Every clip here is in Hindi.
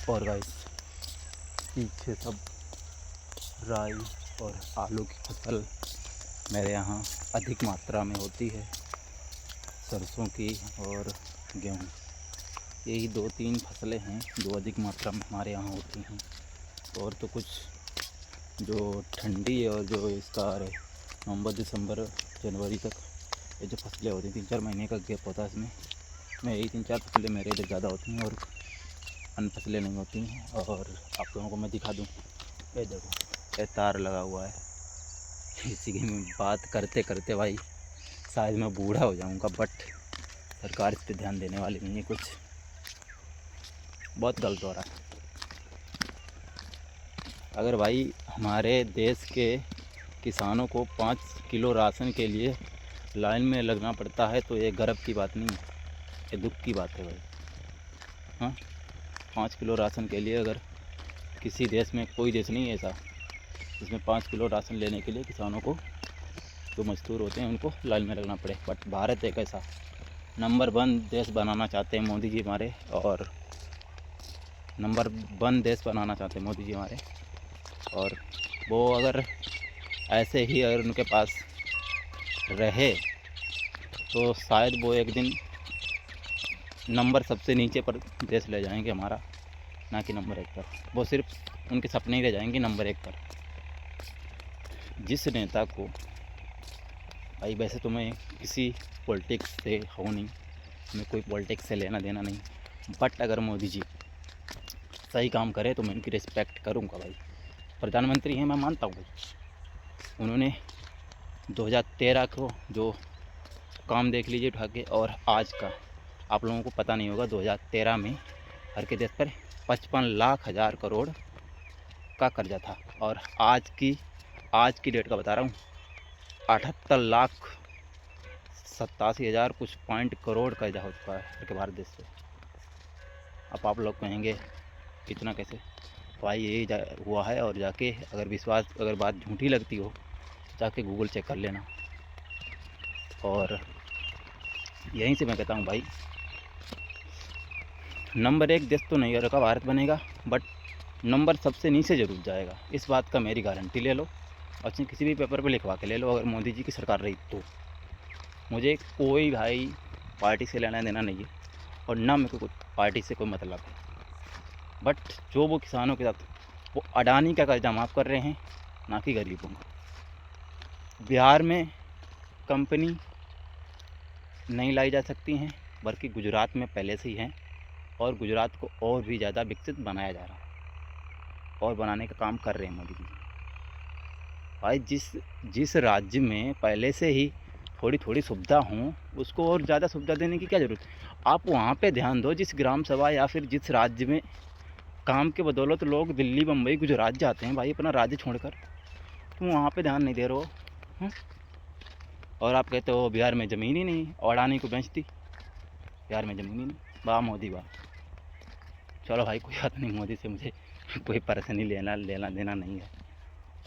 और गाइस पीछे सब राई और आलू की फसल मेरे यहाँ अधिक मात्रा में होती है, सरसों की और गेहूँ। यही 2-3 फसलें हैं जो अधिक मात्रा में हमारे यहाँ होती हैं। और तो कुछ जो ठंडी और जो इसका नवंबर दिसंबर जनवरी तक ये जो फसलें होती हैं, 3-4 महीने का गैप होता है इसमें यही 3-4 फसलें मेरे इधर ज़्यादा होती हैं और अन्य फसलें नहीं होती हैं। और आप लोगों को मैं दिखा दूँ, ये देखो ये तार लगा हुआ है। इसी की मैं बात करते करते भाई शायद मैं बूढ़ा हो जाऊँगा, बट सरकार इस पर ध्यान देने वाली नहीं है। कुछ बहुत गलत हो रहा है। अगर भाई हमारे देश के किसानों को 5 किलो राशन के लिए लाइन में लगना पड़ता है तो ये गर्व की बात नहीं है, ये दुख की बात है भाई। हाँ, 5 किलो राशन के लिए अगर किसी देश में, कोई देश नहीं है ऐसा जिसमें 5 किलो राशन लेने के लिए किसानों को, जो मजदूर होते हैं, उनको लाइन में लगना पड़े। बट भारत एक ऐसा नंबर 1 देश बनाना चाहते हैं मोदी जी हमारे, और नंबर 1 देश बनाना चाहते हैं मोदी जी हमारे। और वो अगर ऐसे ही अगर उनके पास रहे तो शायद वो एक दिन नंबर सबसे नीचे पर देश ले जाएंगे हमारा, ना कि नंबर 1 पर। वो सिर्फ उनके सपने ही रह जाएंगे नंबर 1 पर। जिस नेता को, भाई वैसे तो मैं किसी पॉलिटिक्स से हूँ नहीं, मैं कोई पॉलिटिक्स से लेना देना नहीं, बट अगर मोदी जी सही काम करे तो मैं उनकी रिस्पेक्ट करूँगा भाई। प्रधानमंत्री हैं, मैं मानता हूँ भाई। उन्होंने 2013 को जो काम देख लीजिए उठा के, और आज का आप लोगों को पता नहीं होगा, 2013 में हर के देश पर 55 लाख हज़ार करोड़ का कर्जा था, और आज की डेट का बता रहा हूँ, 78 लाख 87 हज़ार कुछ पॉइंट करोड़ कर्जा हो चुका है हर के भारत देश से। अब आप लोग कहेंगे इतना कैसे? भाई यही हुआ है। और जाके अगर बात झूठी लगती हो जाके गूगल चेक कर लेना। और यहीं से मैं कहता हूँ भाई, नंबर 1 देश तो नहीं रखा भारत बनेगा, बट नंबर सबसे नीचे ज़रूर जाएगा। इस बात का मेरी गारंटी ले लो, और किसी भी पेपर पे लिखवा के ले लो, अगर मोदी जी की सरकार रही तो। मुझे कोई भाई पार्टी से लेना देना नहीं है, और ना मेरे को कोई पार्टी से कोई मतलब है। बट जो वो किसानों के साथ, वो अडानी का कर्जा माफ़ कर रहे हैं, ना कि गरीबों का। बिहार में कंपनी नहीं लाई जा सकती हैं, बल्कि गुजरात में पहले से ही हैं, और गुजरात को और भी ज़्यादा विकसित बनाया जा रहा है, और बनाने का काम कर रहे हैं मोदी जी। भाई जिस राज्य में पहले से ही थोड़ी थोड़ी सुविधा हों, उसको और ज़्यादा सुविधा देने की क्या ज़रूरत है? आप वहाँ पे ध्यान दो, जिस ग्राम सभा या फिर जिस राज्य में काम के बदौलत लोग दिल्ली, बम्बई, गुजरात जाते हैं भाई अपना राज्य छोड़कर, तुम वहाँ पे ध्यान नहीं दे रहे हो। और आप कहते हो बिहार में ज़मीन ही नहीं, और अडानी को बेच दी, बिहार में ज़मीन ही नहीं। वाह मोदी वाह। चलो भाई कोई बात नहीं, मोदी से मुझे कोई पर्सनली लेना देना नहीं है,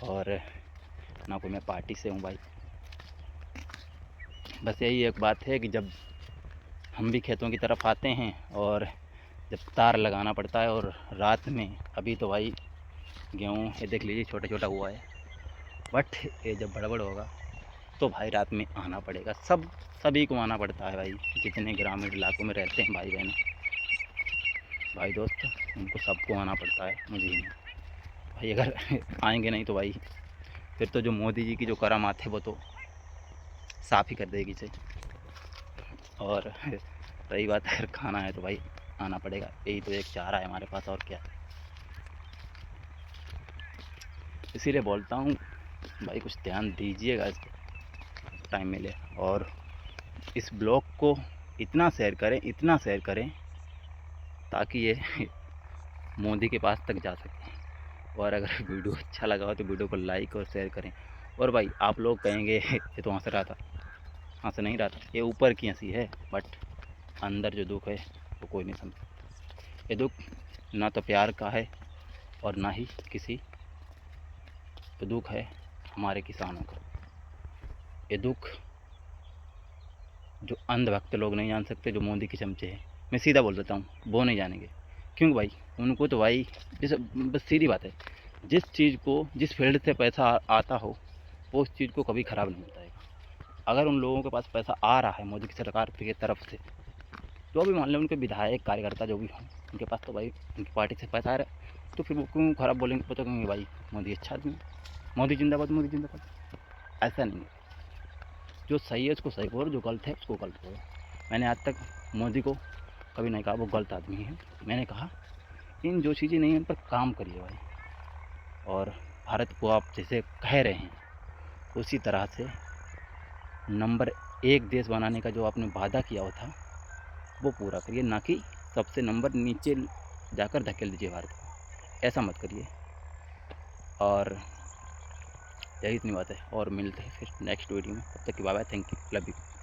और ना कोई मैं पार्टी से हूँ भाई। बस यही एक बात है कि जब हम भी खेतों की तरफ आते हैं और जब तार लगाना पड़ता है, और रात में, अभी तो भाई गेहूँ ये देख लीजिए छोटा छोटा हुआ है, बट ये जब बड़ा बड़ा होगा तो भाई रात में आना पड़ेगा। सभी को आना पड़ता है भाई, जितने ग्रामीण इलाकों में रहते हैं भाई बहन, भाई दोस्त, उनको सबको आना पड़ता है, मुझे ही नहीं। भाई अगर आएंगे नहीं तो भाई फिर तो जो मोदी जी की जो करामात है वो तो साफ़ ही कर देगी इसे। और रही बात अगर खाना है तो भाई आना पड़ेगा, यही तो एक चारा है हमारे पास, और क्या। इसीलिए बोलता हूँ भाई कुछ ध्यान दीजिएगा इस टाइम मिले, और इस ब्लॉग को इतना शेयर करें ताकि ये मोदी के पास तक जा सके। और अगर वीडियो अच्छा लगा हो तो वीडियो को लाइक और शेयर करें। और भाई आप लोग कहेंगे ये तो हंस रहा था, हंस नहीं रहा था, ये ऊपर की हंसी है, बट अंदर जो दुख है वो कोई नहीं समझ सकता। ये दुख ना तो प्यार का है और ना ही किसी, तो दुख है हमारे किसानों का। ये दुख जो अंधभक्त लोग नहीं जान सकते, जो मोदी के चमचे हैं, मैं सीधा बोल देता हूँ, वो नहीं जानेंगे। क्यों भाई? उनको तो भाई जैसे बस सीधी बात है, जिस चीज़ को जिस फील्ड से पैसा आता हो वो उस चीज़ को कभी ख़राब नहीं बताएगा। अगर उन लोगों के पास पैसा आ रहा है मोदी की सरकार की तरफ से, जो भी मान लें उनके विधायक कार्यकर्ता जो भी हों, उनके पास तो भाई उनकी पार्टी से पैसा आ रहा है, तो फिर वो क्यों ख़राब बोलेंगे? वो तो कहेंगे भाई मोदी अच्छा आदमी है, मोदी जिंदाबाद, मोदी जिंदाबाद। ऐसा नहीं है, जो सही है उसको सही बोलो, जो गलत है उसको गलत बोलो। मैंने आज तक मोदी को कभी नहीं कहा वो गलत आदमी है। मैंने कहा इन जो चीज़ें नहीं हैं उन पर काम करिए भाई, और भारत को आप जैसे कह रहे हैं उसी तरह से नंबर 1 देश बनाने का जो आपने वादा किया हुआ था वो पूरा करिए, ना कि सबसे नंबर नीचे जाकर धकेल दीजिए भारत को। ऐसा मत करिए। और यही इतनी बात है, और मिलते हैं फिर नेक्स्ट वीडियो में। तब तक की bye bye, thank you, love you.